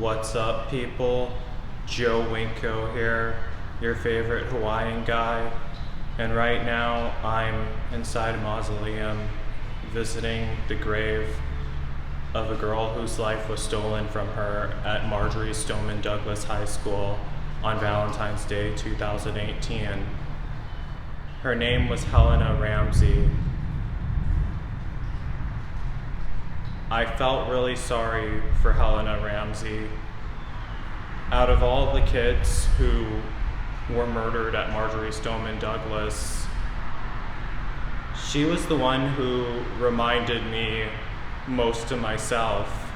What's up, people? Joe Winko here, your favorite Hawaiian guy. And right now, I'm inside a mausoleum visiting the grave of a girl whose life was stolen from her at Marjory Stoneman Douglas High School on Valentine's Day 2018. Her name was Helena Ramsay. I felt really sorry for Helena Ramsay. Out of all the kids who were murdered at Marjory Stoneman Douglas, she was the one who reminded me most of myself.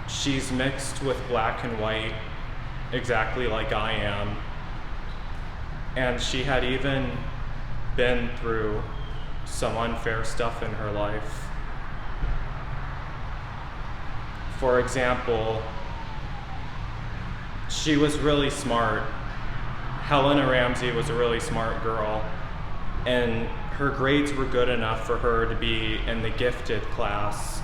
She's mixed with black and white, exactly like I am. And she had even been through some unfair stuff in her life. For example, she was really smart. Helena Ramsay was a really smart girl, and her grades were good enough for her to be in the gifted class,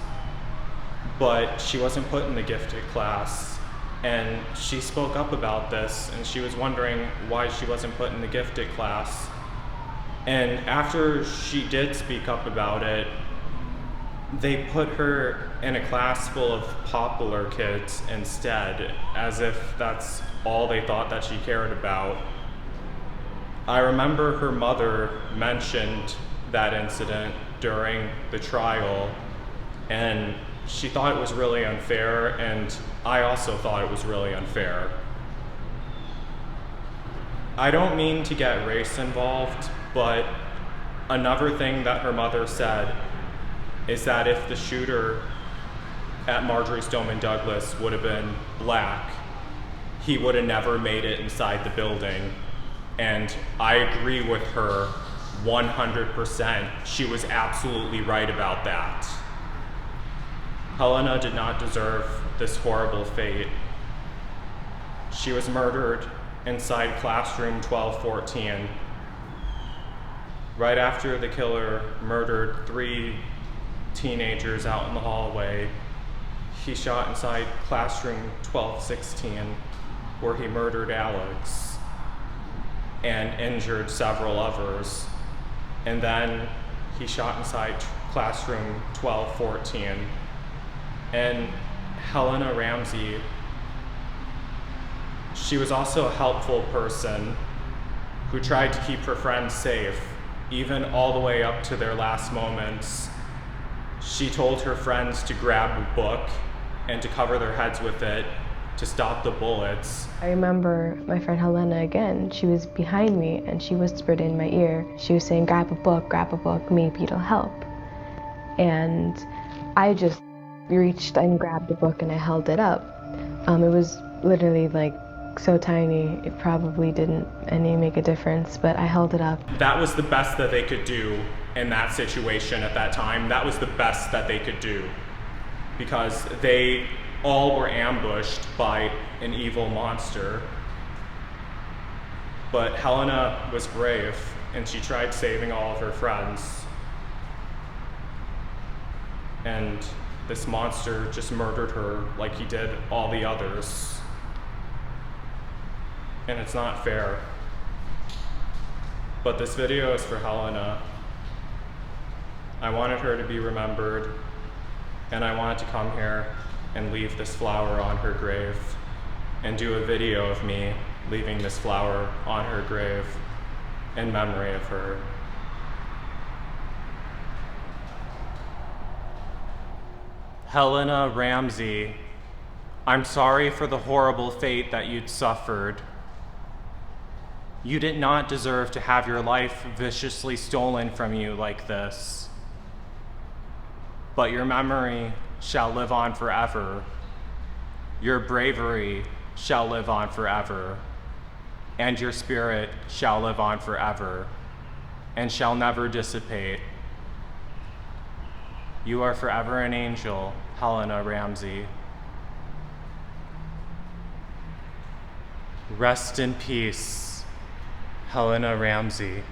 but she wasn't put in the gifted class. And she spoke up about this, and she was wondering why she wasn't put in the gifted class. And after she did speak up about it, they put her in a class full of popular kids instead, as if that's all they thought that she cared about. I remember her mother mentioned that incident during the trial, and she thought it was really unfair, and I also thought it was really unfair. I don't mean to get race involved, but another thing that her mother said is that if the shooter at Marjory Stoneman Douglas would have been black, he would have never made it inside the building. And I agree with her 100%. She was absolutely right about that. Helena did not deserve this horrible fate. She was murdered inside classroom 1214. Right after the killer murdered 3 teenagers out in the hallway, he shot inside classroom 1216, where he murdered Alex and injured several others. And then he shot inside classroom 1214. And Helena Ramsay, she was also a helpful person who tried to keep her friends safe, even all the way up to their last moments. She told her friends to grab a book and to cover their heads with it to stop the bullets. I remember my friend Helena again. She was behind me and she whispered in my ear. She was saying, grab a book, maybe it'll help. And I just reached and grabbed the book and I held it up. It was literally like so tiny, it probably didn't make a difference, but I held it up. That was the best that they could do in that situation at that time. That was the best that they could do, because they all were ambushed by an evil monster. But Helena was brave, and she tried saving all of her friends. And this monster just murdered her like he did all the others. And it's not fair. But this video is for Helena. I wanted her to be remembered, and I wanted to come here and leave this flower on her grave and do a video of me leaving this flower on her grave in memory of her. Helena Ramsay, I'm sorry for the horrible fate that you'd suffered. You did not deserve to have your life viciously stolen from you like this. But your memory shall live on forever. Your bravery shall live on forever. And your spirit shall live on forever, and shall never dissipate. You are forever an angel, Helena Ramsay. Rest in peace, Helena Ramsay.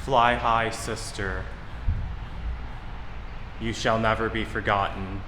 Fly high, sister. You shall never be forgotten.